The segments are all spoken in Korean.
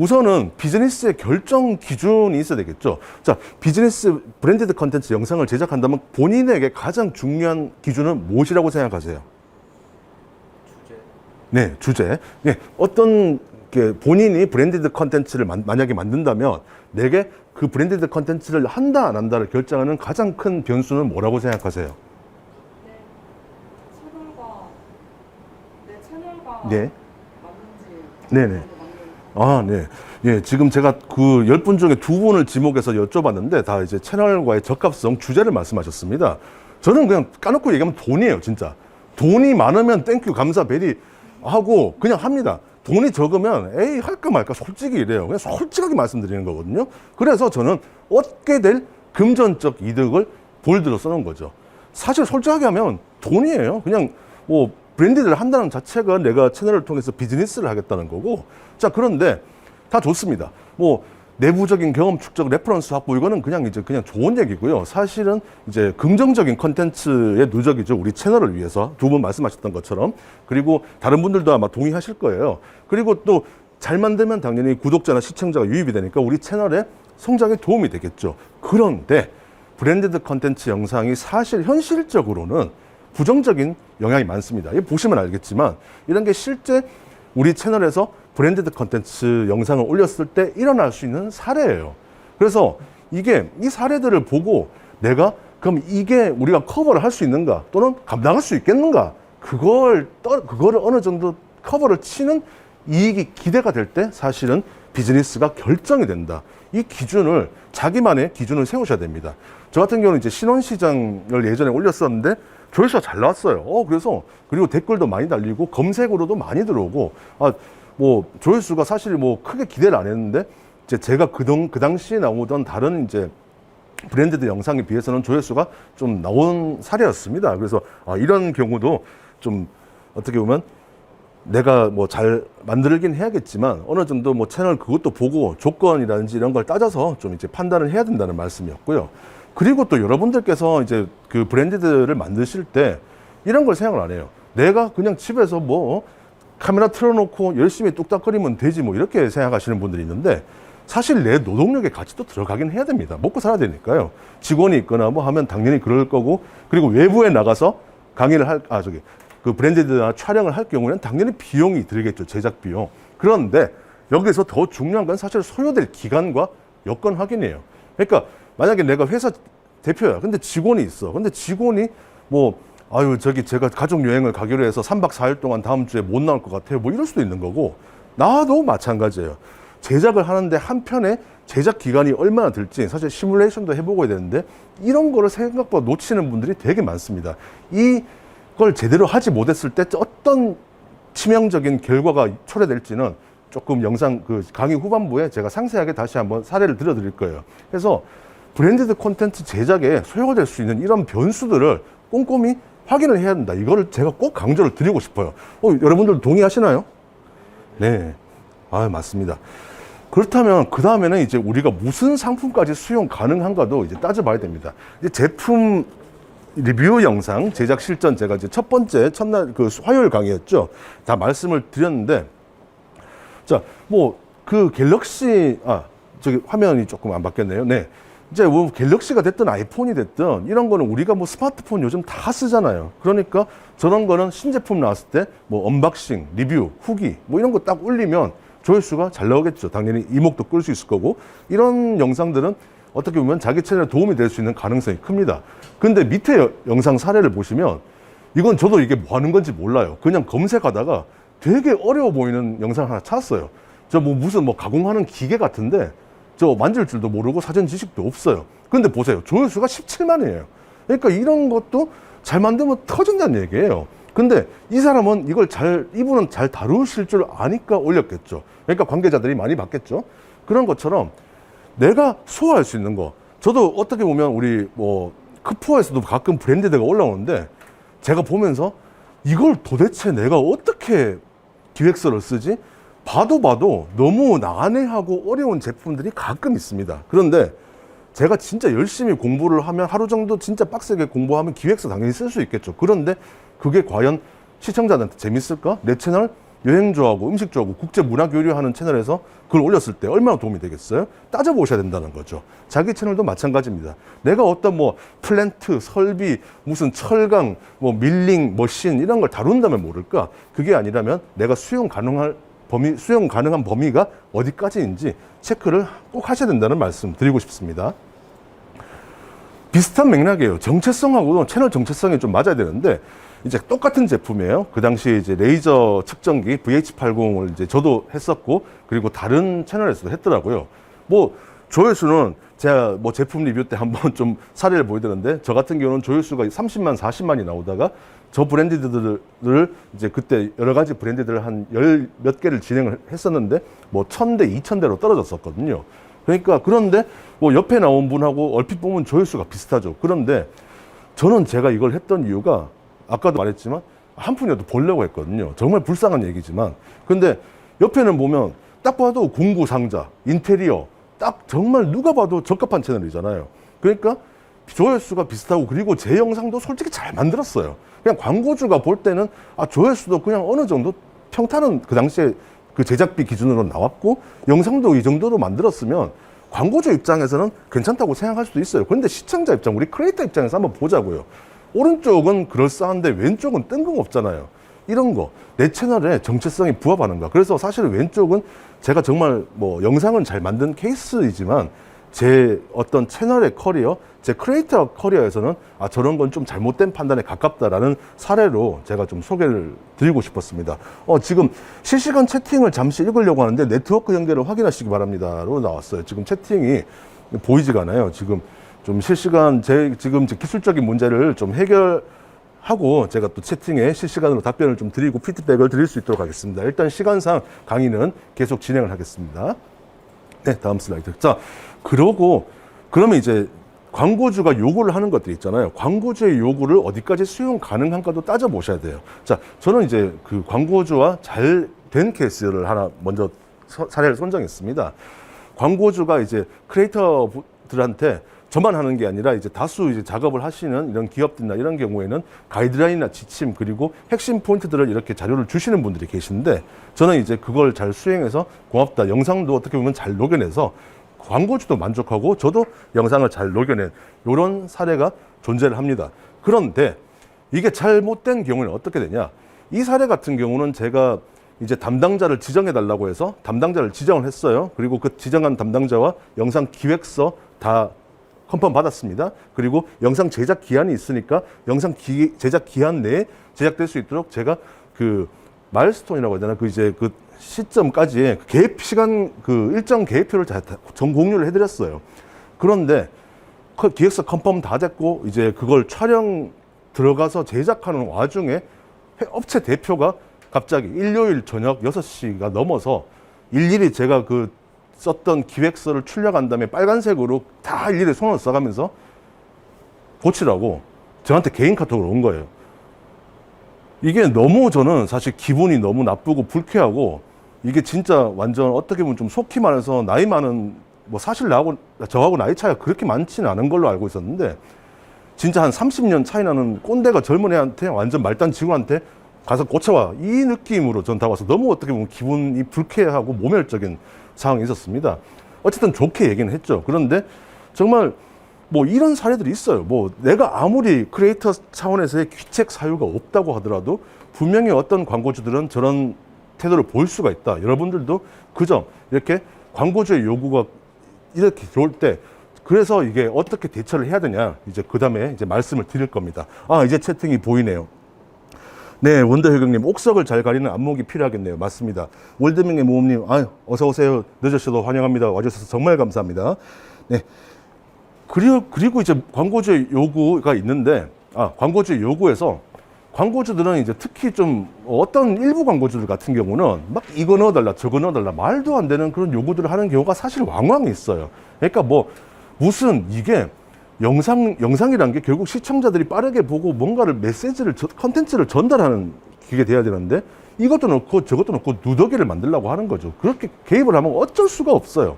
우선은 비즈니스의 결정 기준이 있어야 되겠죠. 자, 비즈니스 브랜디드 컨텐츠 영상을 제작한다면 본인에게 가장 중요한 기준은 무엇이라고 생각하세요? 주제. 네, 주제. 네, 어떤 본인이 브랜디드 컨텐츠를 만약에 만든다면 내게 그 브랜디드 컨텐츠를 한다 안 한다를 결정하는 가장 큰 변수는 뭐라고 생각하세요? 내 채널과 네. 맞는지. 네네. 아, 네. 예, 지금 제가 그 10분 중에 2분을 지목해서 여쭤봤는데 다 이제 채널과의 적합성 주제를 말씀하셨습니다. 저는 그냥 까놓고 얘기하면 돈이에요, 진짜. 돈이 많으면 땡큐, 감사, 베리 하고 그냥 합니다. 돈이 적으면 에이, 할까 말까 솔직히 이래요. 그냥 솔직하게 말씀드리는 거거든요. 그래서 저는 얻게 될 금전적 이득을 볼드로 써놓은 거죠. 사실 솔직하게 하면 돈이에요. 그냥 뭐 브랜디드를 한다는 자체가 내가 채널을 통해서 비즈니스를 하겠다는 거고. 자, 그런데 다 좋습니다. 뭐 내부적인 경험 축적, 레퍼런스 확보 이거는 그냥 좋은 얘기고요. 사실은 이제 긍정적인 컨텐츠의 누적이죠. 우리 채널을 위해서 두 분 말씀하셨던 것처럼. 그리고 다른 분들도 아마 동의하실 거예요. 그리고 또 잘 만들면 당연히 구독자나 시청자가 유입이 되니까 우리 채널의 성장에 도움이 되겠죠. 그런데 브랜디드 컨텐츠 영상이 사실 현실적으로는 부정적인 영향이 많습니다. 이거 보시면 알겠지만 이런 게 실제 우리 채널에서 브랜디드 컨텐츠 영상을 올렸을 때 일어날 수 있는 사례예요. 그래서 이 사례들을 보고 내가 그럼 이게 우리가 커버를 할 수 있는가 또는 감당할 수 있겠는가 그거를 어느 정도 커버를 치는 이익이 기대가 될 때 사실은 비즈니스가 결정이 된다. 이 기준을 자기만의 기준을 세우셔야 됩니다. 저 같은 경우는 이제 신혼시장을 예전에 올렸었는데 조회수가 잘 나왔어요. 그리고 댓글도 많이 달리고 검색으로도 많이 들어오고 뭐 조회수가 사실 뭐 크게 기대를 안 했는데 이제 제가 그 당시에 나오던 다른 이제 브랜디드 영상에 비해서는 조회수가 좀 나온 사례였습니다. 그래서 이런 경우도 좀 어떻게 보면 내가 뭐 잘 만들긴 해야겠지만 어느 정도 뭐 채널 그것도 보고 조건이라든지 이런 걸 따져서 좀 이제 판단을 해야 된다는 말씀이었고요. 그리고 또 여러분들께서 이제 그 브랜디드를 만드실 때 이런 걸 생각을 안 해요. 내가 그냥 집에서 뭐 카메라 틀어놓고 열심히 뚝딱거리면 되지 뭐 이렇게 생각하시는 분들이 있는데 사실 내 노동력의 가치도 들어가긴 해야 됩니다. 먹고 살아야 되니까요. 직원이 있거나 뭐 하면 당연히 그럴 거고 그리고 외부에 나가서 강의를 그 브랜디드나 촬영을 할 경우에는 당연히 비용이 들겠죠. 제작 비용. 그런데 여기서 더 중요한 건 사실 소요될 기간과 여건 확인이에요. 그러니까 만약에 내가 회사 대표야. 근데 직원이 있어. 근데 직원이 뭐 제가 가족 여행을 가기로 해서 3박 4일 동안 다음 주에 못 나올 것 같아요. 뭐 이럴 수도 있는 거고 나도 마찬가지예요. 제작을 하는데 한 편에 제작 기간이 얼마나 들지 사실 시뮬레이션도 해보고 해야 되는데 이런 거를 생각보다 놓치는 분들이 되게 많습니다. 이걸 제대로 하지 못했을 때 어떤 치명적인 결과가 초래될지는 조금 영상 그 강의 후반부에 제가 상세하게 다시 한번 사례를 들어드릴 거예요. 그래서 브랜디드 콘텐츠 제작에 소요가 될 수 있는 이런 변수들을 꼼꼼히 확인을 해야 된다. 이거를 제가 꼭 강조를 드리고 싶어요. 여러분들 동의하시나요? 네. 맞습니다. 그렇다면 그 다음에는 이제 우리가 무슨 상품까지 수용 가능한가도 이제 따져봐야 됩니다. 이제 제품 리뷰 영상 제작 실전 제가 이제 첫날 그 화요일 강의였죠. 다 말씀을 드렸는데 자, 뭐 그 갤럭시 저기 화면이 조금 안 바뀌었네요. 네. 이제 뭐 갤럭시가 됐든 아이폰이 됐든 이런 거는 우리가 뭐 스마트폰 요즘 다 쓰잖아요. 그러니까 저런 거는 신제품 나왔을 때 뭐 언박싱, 리뷰, 후기 뭐 이런 거 딱 올리면 조회수가 잘 나오겠죠. 당연히 이목도 끌 수 있을 거고 이런 영상들은 어떻게 보면 자기 채널에 도움이 될 수 있는 가능성이 큽니다. 근데 밑에 영상 사례를 보시면 이건 저도 이게 뭐 하는 건지 몰라요. 그냥 검색하다가 되게 어려워 보이는 영상 하나 찾았어요. 저 뭐 무슨 뭐 가공하는 기계 같은데 저 만질 줄도 모르고 사전 지식도 없어요. 근데 보세요. 조회수가 17만이에요. 그러니까 이런 것도 잘 만들면 터진다는 얘기예요. 근데 이 사람은 이분은 잘 다루실 줄 아니까 올렸겠죠. 그러니까 관계자들이 많이 봤겠죠. 그런 것처럼 내가 소화할 수 있는 거. 저도 어떻게 보면 우리 뭐 크푸어에서도 가끔 브랜디드가 올라오는데 제가 보면서 이걸 도대체 내가 어떻게 기획서를 쓰지? 봐도 너무 난해하고 어려운 제품들이 가끔 있습니다. 그런데 제가 진짜 열심히 공부를 하면 하루 정도 진짜 빡세게 공부하면 기획서 당연히 쓸 수 있겠죠. 그런데 그게 과연 시청자들한테 재밌을까? 내 채널 여행조하고 음식조하고 국제문화교류하는 채널에서 그걸 올렸을 때 얼마나 도움이 되겠어요? 따져보셔야 된다는 거죠. 자기 채널도 마찬가지입니다. 내가 어떤 뭐 플랜트, 설비, 무슨 철강, 뭐 밀링, 머신 이런 걸 다룬다면 모를까? 그게 아니라면 내가 수용 가능한 범위가 어디까지인지 체크를 꼭 하셔야 된다는 말씀 드리고 싶습니다. 비슷한 맥락이에요. 정체성하고도 채널 정체성이 좀 맞아야 되는데 이제 똑같은 제품이에요. 그 당시에 이제 레이저 측정기 VH80을 이제 저도 했었고 그리고 다른 채널에서도 했더라고요. 뭐 조회수는 제가 뭐 제품 리뷰 때 한번 좀 사례를 보여드렸는데 저 같은 경우는 조회수가 30만, 40만이 나오다가 저 브랜드들을 이제 그때 여러 가지 브랜드들을 한 열 몇 개를 진행을 했었는데 뭐 1000대, 2000대로 떨어졌었거든요. 그러니까 그런데 뭐 옆에 나온 분하고 얼핏 보면 조회수가 비슷하죠. 그런데 저는 제가 이걸 했던 이유가 아까도 말했지만 한 푼이라도 벌려고 했거든요. 정말 불쌍한 얘기지만. 근데 옆에는 보면 딱 봐도 공구 상자, 인테리어, 딱 정말 누가 봐도 적합한 채널이잖아요. 그러니까 조회수가 비슷하고 그리고 제 영상도 솔직히 잘 만들었어요. 그냥 광고주가 볼 때는 아, 조회수도 그냥 어느 정도 평탄은 그 당시에 그 제작비 기준으로 나왔고 영상도 이 정도로 만들었으면 광고주 입장에서는 괜찮다고 생각할 수도 있어요. 그런데 시청자 입장, 우리 크리에이터 입장에서 한번 보자고요. 오른쪽은 그럴싸한데 왼쪽은 뜬금없잖아요. 이런 거, 내 채널에 정체성이 부합하는가. 그래서 사실 왼쪽은 제가 정말 뭐 영상은 잘 만든 케이스이지만 제 어떤 채널의 커리어, 제 크리에이터 커리어에서는 아, 저런 건 좀 잘못된 판단에 가깝다라는 사례로 제가 좀 소개를 드리고 싶었습니다. 지금 실시간 채팅을 잠시 읽으려고 하는데 네트워크 연결을 확인하시기 바랍니다로 나왔어요. 지금 채팅이 보이지가 않아요. 지금 좀 실시간 지금 기술적인 문제를 좀 해결하고 제가 또 채팅에 실시간으로 답변을 좀 드리고 피드백을 드릴 수 있도록 하겠습니다. 일단 시간상 강의는 계속 진행을 하겠습니다. 네, 다음 슬라이드. 자, 그러면 이제 광고주가 요구를 하는 것들이 있잖아요. 광고주의 요구를 어디까지 수용 가능한가도 따져보셔야 돼요. 자, 저는 이제 그 광고주와 잘 된 케이스를 하나 먼저 사례를 선정했습니다. 광고주가 이제 크리에이터들한테 저만 하는 게 아니라 이제 다수 이제 작업을 하시는 이런 기업들이나 이런 경우에는 가이드라인이나 지침 그리고 핵심 포인트들을 이렇게 자료를 주시는 분들이 계신데 저는 이제 그걸 잘 수행해서 고맙다. 영상도 어떻게 보면 잘 녹여내서 광고주도 만족하고 저도 영상을 잘 녹여낸 이런 사례가 존재를 합니다. 그런데 이게 잘못된 경우는 어떻게 되냐? 이 사례 같은 경우는 제가 이제 담당자를 지정해 달라고 해서 담당자를 지정을 했어요. 그리고 그 지정한 담당자와 영상 기획서 다 컨펌 받았습니다. 그리고 영상 제작 기한이 있으니까 영상 제작 기한 내에 제작될 수 있도록 제가 그 마일스톤이라고 해야 되나? 그 이제 그 시점까지의 계획 시간 그 일정 계획표를 전 공유를 해드렸어요. 그런데 기획서 컨펌 다 됐고 이제 그걸 촬영 들어가서 제작하는 와중에 업체 대표가 갑자기 일요일 저녁 6시가 넘어서 일일이 제가 그 썼던 기획서를 출력한 다음에 빨간색으로 다 일일이 손을 써가면서 고치라고 저한테 개인 카톡으로 온 거예요. 이게 너무 저는 사실 기분이 너무 나쁘고 불쾌하고 이게 진짜 완전 어떻게 보면 좀 속히 말해서 나이 많은 뭐 사실 저하고 나이 차이가 그렇게 많지는 않은 걸로 알고 있었는데 진짜 한 30년 차이 나는 꼰대가 젊은 애한테 완전 말단 직원한테 가서 고쳐와 이 느낌으로 전 다가와서 너무 어떻게 보면 기분이 불쾌하고 모멸적인 상황이 있었습니다. 어쨌든 좋게 얘기는 했죠. 그런데 정말 뭐 이런 사례들이 있어요. 뭐 내가 아무리 크리에이터 차원에서의 귀책 사유가 없다고 하더라도 분명히 어떤 광고주들은 저런 태도를 보일 수가 있다. 여러분들도 그 점 이렇게 광고주의 요구가 이렇게 들어올 때 그래서 이게 어떻게 대처를 해야 되냐 이제 그 다음에 이제 말씀을 드릴 겁니다. 아, 이제 채팅이 보이네요. 네, 원더효경님, 옥석을 잘 가리는 안목이 필요하겠네요. 맞습니다. 월드명의 모험님, 어서 오세요. 늦으셔도 환영합니다. 와주셔서 정말 감사합니다. 네. 그리고 이제 광고주의 요구가 있는데, 광고주의 요구에서 광고주들은 이제 특히 좀 어떤 일부 광고주들 같은 경우는 막 이거 넣어달라, 저거 넣어달라, 말도 안 되는 그런 요구들을 하는 경우가 사실 왕왕 있어요. 그러니까 뭐, 무슨 이게 영상이란 게 결국 시청자들이 빠르게 보고 뭔가를 메시지를, 컨텐츠를 전달하는 게 돼야 되는데 이것도 넣고 저것도 넣고 누더기를 만들려고 하는 거죠. 그렇게 개입을 하면 어쩔 수가 없어요.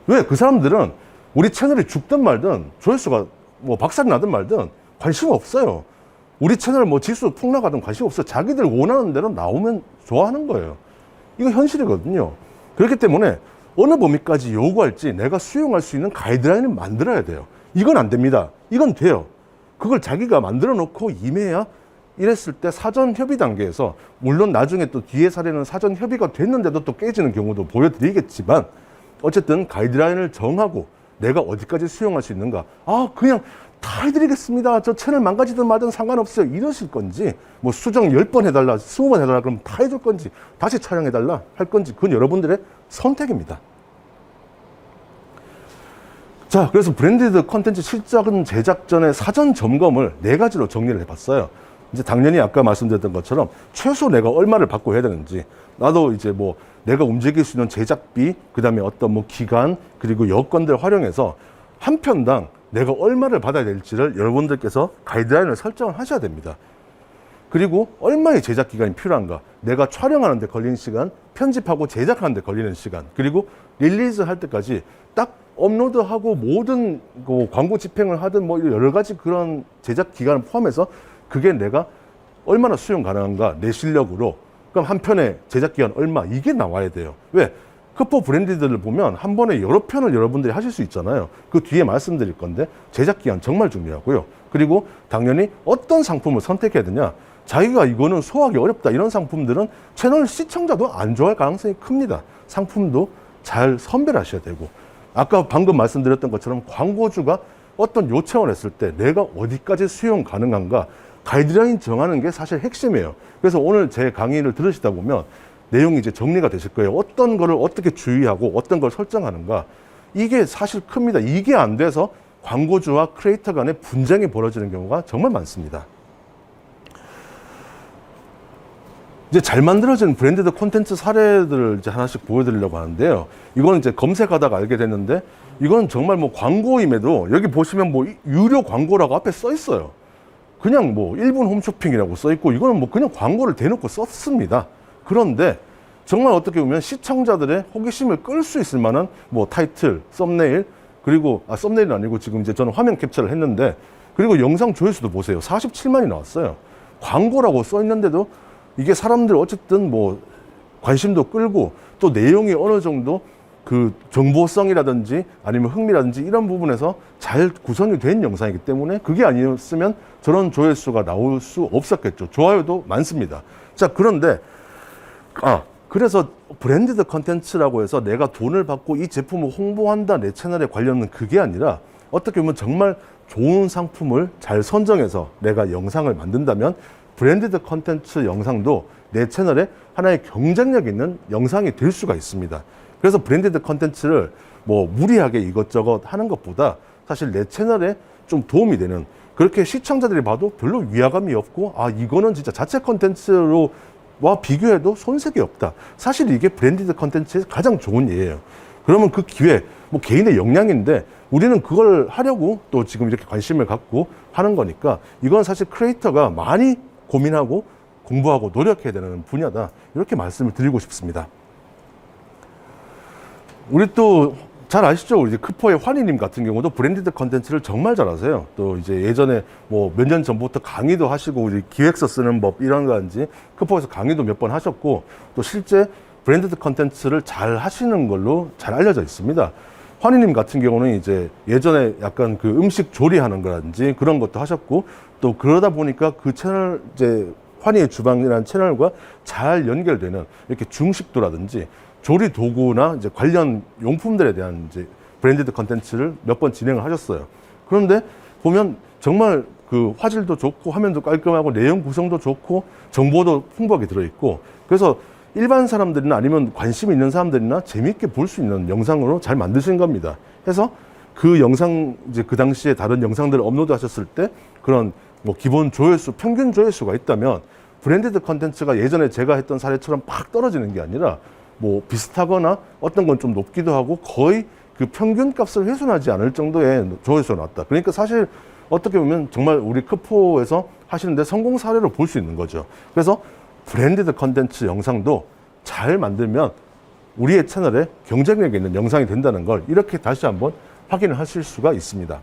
왜? 그 사람들은 우리 채널이 죽든 말든 조회수가 뭐 박살이 나든 말든 관심 없어요. 우리 채널 뭐 지수 폭락하든 관심 없어. 자기들 원하는 대로 나오면 좋아하는 거예요. 이거 현실이거든요. 그렇기 때문에 어느 범위까지 요구할지 내가 수용할 수 있는 가이드라인을 만들어야 돼요. 이건 안 됩니다. 이건 돼요. 그걸 자기가 만들어 놓고 임해야 이랬을 때 사전 협의 단계에서, 물론 나중에 또 뒤에 사례는 사전 협의가 됐는데도 또 깨지는 경우도 보여드리겠지만, 어쨌든 가이드라인을 정하고 내가 어디까지 수용할 수 있는가. 그냥 다 해드리겠습니다. 저 채널 망가지든 말든 상관없어요. 이러실 건지, 뭐 수정 10번 해달라, 20번 해달라 그러면 다 해줄 건지, 다시 촬영해달라 할 건지, 그건 여러분들의 선택입니다. 자, 그래서 브랜디드 컨텐츠 실작은 제작 전에 사전 점검을 4가지로 정리를 해봤어요. 이제 당연히 아까 말씀드렸던 것처럼 최소 내가 얼마를 받고 해야 되는지, 나도 이제 뭐 내가 움직일 수 있는 제작비, 그 다음에 어떤 뭐 기간, 그리고 여건들 활용해서 한 편당 내가 얼마를 받아야 될지를 여러분들께서 가이드라인을 설정을 하셔야 됩니다. 그리고 얼마의 제작 기간이 필요한가, 내가 촬영하는 데 걸리는 시간, 편집하고 제작하는 데 걸리는 시간, 그리고 릴리즈 할 때까지 딱 업로드하고 모든 그 광고 집행을 하든 뭐 여러 가지 그런 제작 기간을 포함해서 그게 내가 얼마나 수용 가능한가, 내 실력으로. 그럼 한 편의 제작 기간 얼마, 이게 나와야 돼요. 왜? 크포 브랜디드를 보면 한 번에 여러 편을 여러분들이 하실 수 있잖아요. 그 뒤에 말씀드릴 건데 제작 기간 정말 중요하고요. 그리고 당연히 어떤 상품을 선택해야 되냐. 자기가 이거는 소화하기 어렵다, 이런 상품들은 채널 시청자도 안 좋아할 가능성이 큽니다. 상품도 잘 선별하셔야 되고, 아까 방금 말씀드렸던 것처럼 광고주가 어떤 요청을 했을 때 내가 어디까지 수용 가능한가, 가이드라인 정하는 게 사실 핵심이에요. 그래서 오늘 제 강의를 들으시다 보면 내용이 이제 정리가 되실 거예요. 어떤 거를 어떻게 주의하고 어떤 걸 설정하는가. 이게 사실 큽니다. 이게 안 돼서 광고주와 크리에이터 간의 분쟁이 벌어지는 경우가 정말 많습니다. 이제 잘 만들어진 브랜디드 콘텐츠 사례들을 이제 하나씩 보여드리려고 하는데요. 이거는 이제 검색하다가 알게 됐는데, 이건 정말 뭐 광고임에도 여기 보시면 뭐 유료 광고라고 앞에 써 있어요. 그냥 뭐 1분 홈쇼핑이라고 써 있고, 이거는 뭐 그냥 광고를 대놓고 썼습니다. 그런데 정말 어떻게 보면 시청자들의 호기심을 끌 수 있을 만한 뭐 타이틀, 썸네일, 그리고 썸네일은 아니고 지금 이제 저는 화면 캡처를 했는데, 그리고 영상 조회수도 보세요. 47만이 나왔어요. 광고라고 써 있는데도 이게 사람들 어쨌든 뭐 관심도 끌고, 또 내용이 어느 정도 그 정보성이라든지 아니면 흥미라든지 이런 부분에서 잘 구성이 된 영상이기 때문에, 그게 아니었으면 저런 조회수가 나올 수 없었겠죠. 좋아요도 많습니다. 자, 그런데 그래서 브랜디드 컨텐츠라고 해서 내가 돈을 받고 이 제품을 홍보한다, 내 채널에 관련은, 그게 아니라 어떻게 보면 정말 좋은 상품을 잘 선정해서 내가 영상을 만든다면 브랜디드 컨텐츠 영상도 내 채널에 하나의 경쟁력 있는 영상이 될 수가 있습니다. 그래서 브랜디드 컨텐츠를 뭐 무리하게 이것저것 하는 것보다 사실 내 채널에 좀 도움이 되는, 그렇게 시청자들이 봐도 별로 위화감이 없고, 이거는 진짜 자체 컨텐츠로 와 비교해도 손색이 없다. 사실 이게 브랜디드 컨텐츠의 가장 좋은 예예요. 그러면 그 기회, 뭐 개인의 역량인데 우리는 그걸 하려고 또 지금 이렇게 관심을 갖고 하는 거니까, 이건 사실 크리에이터가 많이 고민하고 공부하고 노력해야 되는 분야다, 이렇게 말씀을 드리고 싶습니다. 우리 또 잘 아시죠? 우리 크포의 환희님 같은 경우도 브랜디드 컨텐츠를 정말 잘하세요. 또 이제 예전에 뭐 몇 년 전부터 강의도 하시고, 우리 기획서 쓰는 법 이런 거인지 크포에서 강의도 몇 번 하셨고, 또 실제 브랜디드 컨텐츠를 잘 하시는 걸로 잘 알려져 있습니다. 환희님 같은 경우는 이제 예전에 약간 그 음식 조리하는 거라든지 그런 것도 하셨고, 또 그러다 보니까 그 채널, 이제 환희의 주방이라는 채널과 잘 연결되는 이렇게 중식도라든지 조리 도구나 이제 관련 용품들에 대한 이제 브랜디드 컨텐츠를 몇 번 진행을 하셨어요. 그런데 보면 정말 그 화질도 좋고 화면도 깔끔하고 내용 구성도 좋고 정보도 풍부하게 들어있고, 그래서 일반 사람들이나 아니면 관심 있는 사람들이나 재미있게 볼 수 있는 영상으로 잘 만드신 겁니다. 해서 그 영상, 이제 그 당시에 다른 영상들을 업로드 하셨을 때 그런 뭐 기본 조회수, 평균 조회수가 있다면 브랜디드 컨텐츠가 예전에 제가 했던 사례처럼 팍 떨어지는 게 아니라 뭐 비슷하거나 어떤 건 좀 높기도 하고 거의 그 평균 값을 훼손하지 않을 정도의 조회수가 나왔다. 그러니까 사실 어떻게 보면 정말 우리 크포에서 하시는데 성공 사례로 볼 수 있는 거죠. 그래서 브랜디드 컨텐츠 영상도 잘 만들면 우리의 채널에 경쟁력 있는 영상이 된다는 걸 이렇게 다시 한번 확인을 하실 수가 있습니다.